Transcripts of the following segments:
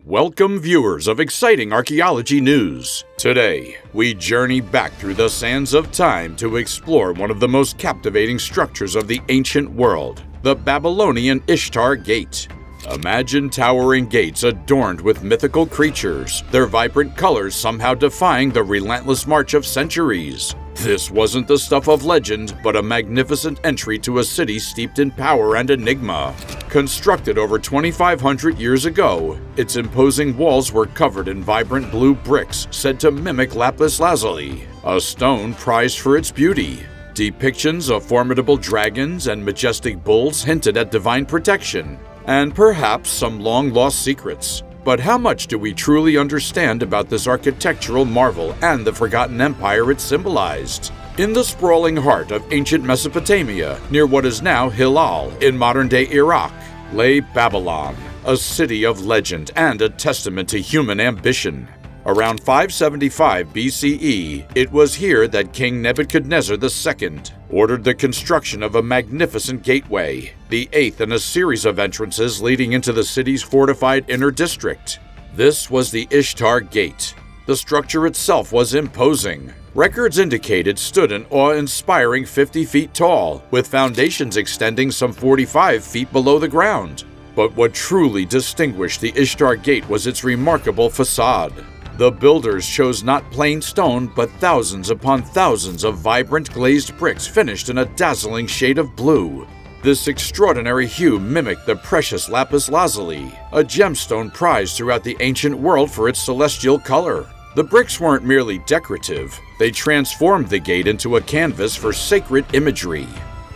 Welcome viewers of exciting archaeology news. Today, we journey back through the sands of time to explore one of the most captivating structures of the ancient world, the Babylonian Ishtar Gate. Imagine towering gates adorned with mythical creatures, their vibrant colors somehow defying the relentless march of centuries. This wasn't the stuff of legend, but a magnificent entry to a city steeped in power and enigma. Constructed over 2,500 years ago, its imposing walls were covered in vibrant blue bricks said to mimic lapis lazuli, a stone prized for its beauty. Depictions of formidable dragons and majestic bulls hinted at divine protection, and perhaps some long-lost secrets. But how much do we truly understand about this architectural marvel and the forgotten empire it symbolized? In the sprawling heart of ancient Mesopotamia, near what is now Hilal in modern-day Iraq, lay Babylon, a city of legend and a testament to human ambition. Around 575 BCE, it was here that King Nebuchadnezzar II ordered the construction of a magnificent gateway, the eighth in a series of entrances leading into the city's fortified inner district. This was the Ishtar Gate. The structure itself was imposing. Records indicate it stood an awe-inspiring 50 feet tall, with foundations extending some 45 feet below the ground. But what truly distinguished the Ishtar Gate was its remarkable facade. The builders chose not plain stone, but thousands upon thousands of vibrant glazed bricks finished in a dazzling shade of blue. This extraordinary hue mimicked the precious lapis lazuli, a gemstone prized throughout the ancient world for its celestial color. The bricks weren't merely decorative, they transformed the gate into a canvas for sacred imagery.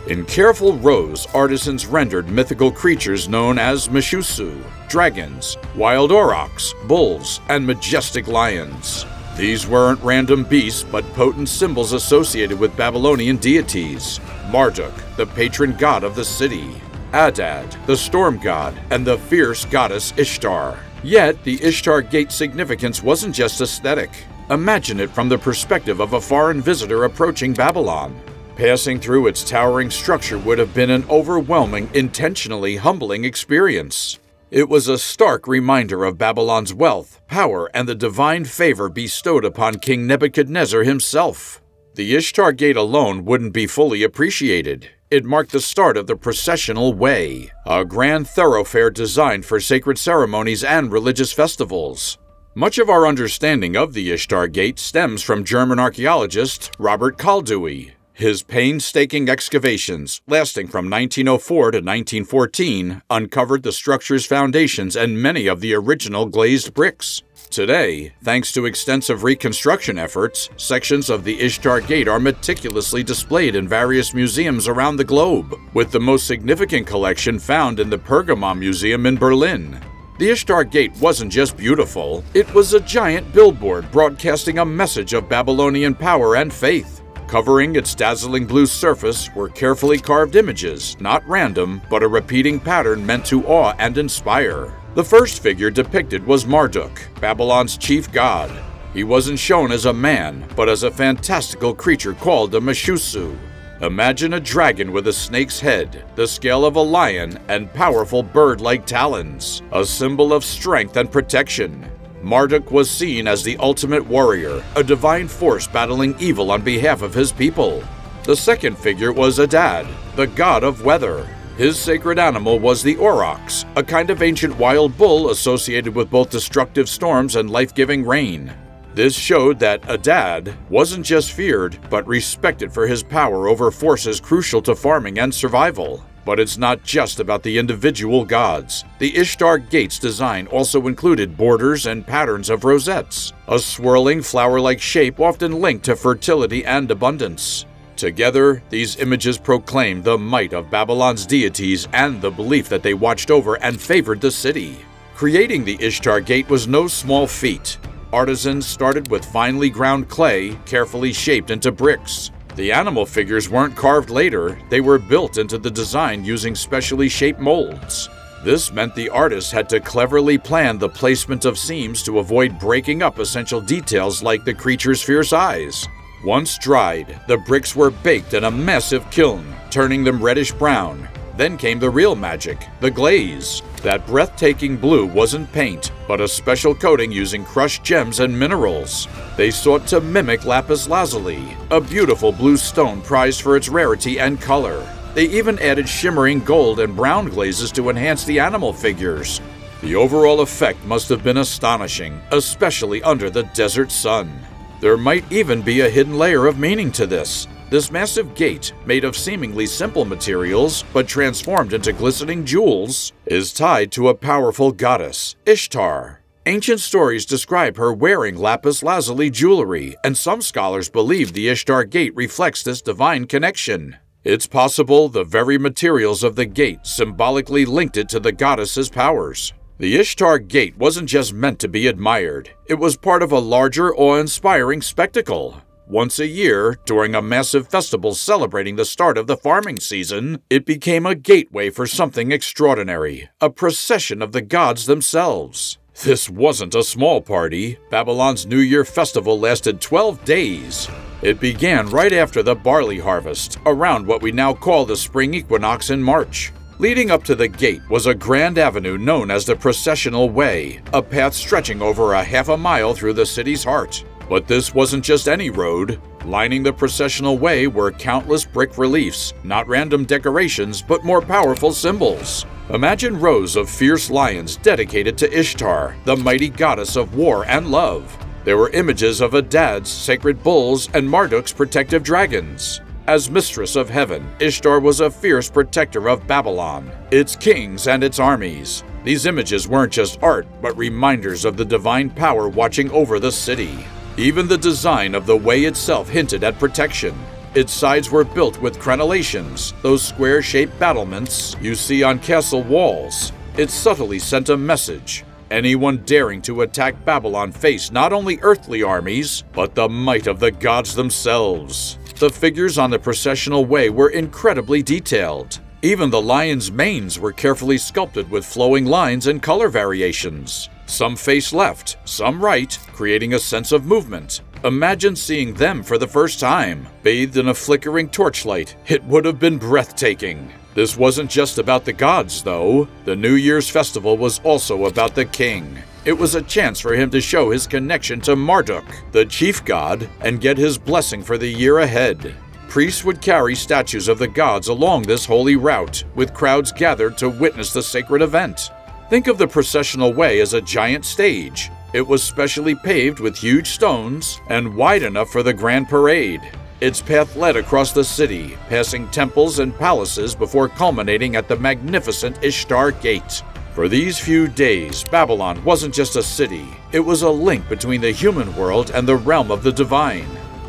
In careful rows, artisans rendered mythical creatures known as Meshusu, dragons, wild aurochs, bulls, and majestic lions. These weren't random beasts, but potent symbols associated with Babylonian deities. Marduk, the patron god of the city; Adad, the storm god; and the fierce goddess Ishtar. Yet, the Ishtar Gate's significance wasn't just aesthetic. Imagine it from the perspective of a foreign visitor approaching Babylon. Passing through its towering structure would have been an overwhelming, intentionally humbling experience. It was a stark reminder of Babylon's wealth, power, and the divine favor bestowed upon King Nebuchadnezzar himself. The Ishtar Gate alone wouldn't be fully appreciated. It marked the start of the Processional Way, a grand thoroughfare designed for sacred ceremonies and religious festivals. Much of our understanding of the Ishtar Gate stems from German archaeologist Robert Koldewey. His painstaking excavations, lasting from 1904 to 1914, uncovered the structure's foundations and many of the original glazed bricks. Today, thanks to extensive reconstruction efforts, sections of the Ishtar Gate are meticulously displayed in various museums around the globe, with the most significant collection found in the Pergamon Museum in Berlin. The Ishtar Gate wasn't just beautiful, it was a giant billboard broadcasting a message of Babylonian power and faith. Covering its dazzling blue surface were carefully carved images, not random, but a repeating pattern meant to awe and inspire. The first figure depicted was Marduk, Babylon's chief god. He wasn't shown as a man, but as a fantastical creature called a Meshusu. Imagine a dragon with a snake's head, the scale of a lion, and powerful bird-like talons, a symbol of strength and protection. Marduk was seen as the ultimate warrior, a divine force battling evil on behalf of his people. The second figure was Adad, the god of weather. His sacred animal was the aurochs, a kind of ancient wild bull associated with both destructive storms and life-giving rain. This showed that Adad wasn't just feared, but respected for his power over forces crucial to farming and survival. But it's not just about the individual gods. The Ishtar Gate's design also included borders and patterns of rosettes, a swirling flower-like shape often linked to fertility and abundance. Together, these images proclaim the might of Babylon's deities and the belief that they watched over and favored the city. Creating the Ishtar Gate was no small feat. Artisans started with finely ground clay, carefully shaped into bricks. The animal figures weren't carved later, they were built into the design using specially shaped molds. This meant the artists had to cleverly plan the placement of seams to avoid breaking up essential details like the creature's fierce eyes. Once dried, the bricks were baked in a massive kiln, turning them reddish-brown. Then came the real magic, the glaze. That breathtaking blue wasn't paint, but a special coating using crushed gems and minerals. They sought to mimic lapis lazuli, a beautiful blue stone prized for its rarity and color. They even added shimmering gold and brown glazes to enhance the animal figures. The overall effect must have been astonishing, especially under the desert sun. There might even be a hidden layer of meaning to this. This massive gate, made of seemingly simple materials but transformed into glistening jewels, is tied to a powerful goddess, Ishtar. Ancient stories describe her wearing lapis lazuli jewelry, and some scholars believe the Ishtar Gate reflects this divine connection. It's possible the very materials of the gate symbolically linked it to the goddess's powers. The Ishtar Gate wasn't just meant to be admired, it was part of a larger, awe-inspiring spectacle. Once a year, during a massive festival celebrating the start of the farming season, it became a gateway for something extraordinary, a procession of the gods themselves. This wasn't a small party. Babylon's New Year festival lasted 12 days. It began right after the barley harvest, around what we now call the spring equinox in March. Leading up to the gate was a grand avenue known as the Processional Way, a path stretching over a half a mile through the city's heart. But this wasn't just any road. Lining the Processional Way were countless brick reliefs, not random decorations, but more powerful symbols. Imagine rows of fierce lions dedicated to Ishtar, the mighty goddess of war and love. There were images of Adad's sacred bulls and Marduk's protective dragons. As mistress of heaven, Ishtar was a fierce protector of Babylon, its kings and its armies. These images weren't just art, but reminders of the divine power watching over the city. Even the design of the way itself hinted at protection. Its sides were built with crenellations, those square-shaped battlements you see on castle walls. It subtly sent a message. Anyone daring to attack Babylon faced not only earthly armies, but the might of the gods themselves. The figures on the Processional Way were incredibly detailed. Even the lions' manes were carefully sculpted with flowing lines and color variations. Some face left, some right, creating a sense of movement. Imagine seeing them for the first time, bathed in a flickering torchlight. It would have been breathtaking. This wasn't just about the gods, though. The New Year's festival was also about the king. It was a chance for him to show his connection to Marduk, the chief god, and get his blessing for the year ahead. Priests would carry statues of the gods along this holy route, with crowds gathered to witness the sacred event. Think of the Processional Way as a giant stage. It was specially paved with huge stones and wide enough for the grand parade. Its path led across the city, passing temples and palaces before culminating at the magnificent Ishtar Gate. For these few days, Babylon wasn't just a city. It was a link between the human world and the realm of the divine.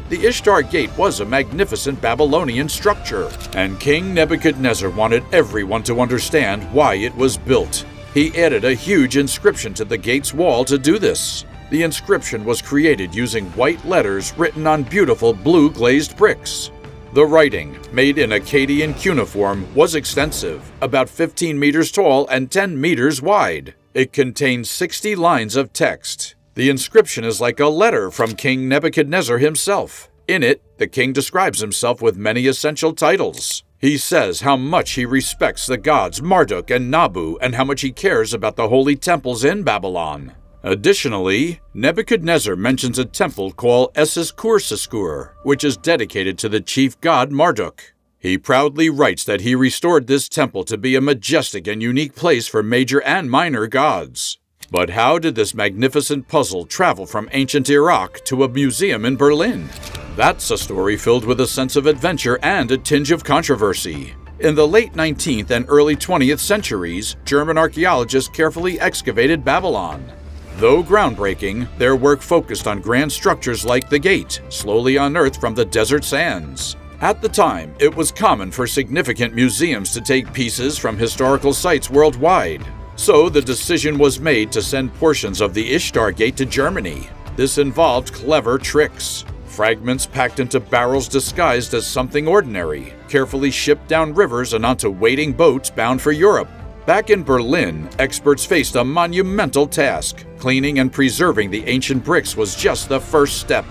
The Ishtar Gate was a magnificent Babylonian structure, and King Nebuchadnezzar wanted everyone to understand why it was built. He added a huge inscription to the gate's wall to do this. The inscription was created using white letters written on beautiful blue glazed bricks. The writing, made in Akkadian cuneiform, was extensive, about 15 meters tall and 10 meters wide. It contained 60 lines of text. The inscription is like a letter from King Nebuchadnezzar himself. In it, the king describes himself with many essential titles. He says how much he respects the gods Marduk and Nabu and how much he cares about the holy temples in Babylon. Additionally, Nebuchadnezzar mentions a temple called Esiskur, which is dedicated to the chief god Marduk. He proudly writes that he restored this temple to be a majestic and unique place for major and minor gods. But how did this magnificent puzzle travel from ancient Iraq to a museum in Berlin? That's a story filled with a sense of adventure and a tinge of controversy. In the late 19th and early 20th centuries, German archaeologists carefully excavated Babylon. Though groundbreaking, their work focused on grand structures like the gate, slowly unearthed from the desert sands. At the time, it was common for significant museums to take pieces from historical sites worldwide. So the decision was made to send portions of the Ishtar Gate to Germany. This involved clever tricks. Fragments packed into barrels disguised as something ordinary, carefully shipped down rivers and onto waiting boats bound for Europe. Back in Berlin, experts faced a monumental task. Cleaning and preserving the ancient bricks was just the first step.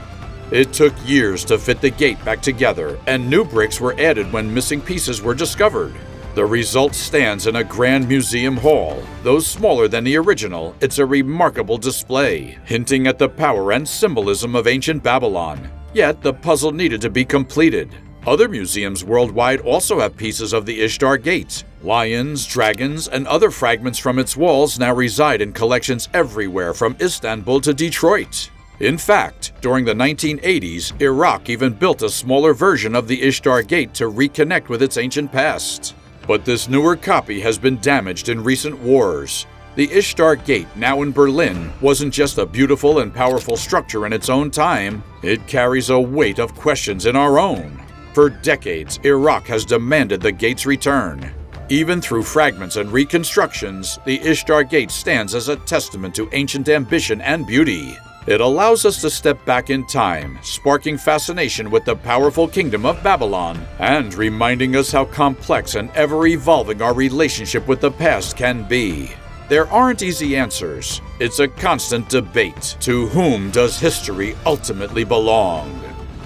It took years to fit the gate back together, and new bricks were added when missing pieces were discovered. The result stands in a grand museum hall. Though smaller than the original, it's a remarkable display, hinting at the power and symbolism of ancient Babylon. Yet the puzzle needed to be completed. Other museums worldwide also have pieces of the Ishtar Gate. Lions, dragons, and other fragments from its walls now reside in collections everywhere from Istanbul to Detroit. In fact, during the 1980s, Iraq even built a smaller version of the Ishtar Gate to reconnect with its ancient past. But this newer copy has been damaged in recent wars. The Ishtar Gate, now in Berlin, wasn't just a beautiful and powerful structure in its own time. It carries a weight of questions in our own. For decades, Iraq has demanded the gate's return. Even through fragments and reconstructions, the Ishtar Gate stands as a testament to ancient ambition and beauty. It allows us to step back in time, sparking fascination with the powerful kingdom of Babylon, and reminding us how complex and ever-evolving our relationship with the past can be. There aren't easy answers. It's a constant debate. To whom does history ultimately belong?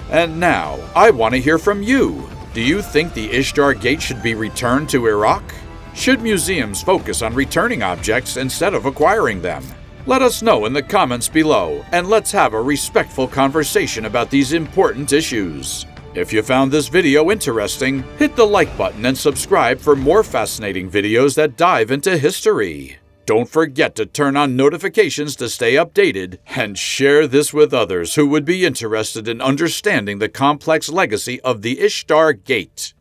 And now, I want to hear from you. Do you think the Ishtar Gate should be returned to Iraq? Should museums focus on returning objects instead of acquiring them? Let us know in the comments below, and let's have a respectful conversation about these important issues. If you found this video interesting, hit the like button and subscribe for more fascinating videos that dive into history. Don't forget to turn on notifications to stay updated, and share this with others who would be interested in understanding the complex legacy of the Ishtar Gate.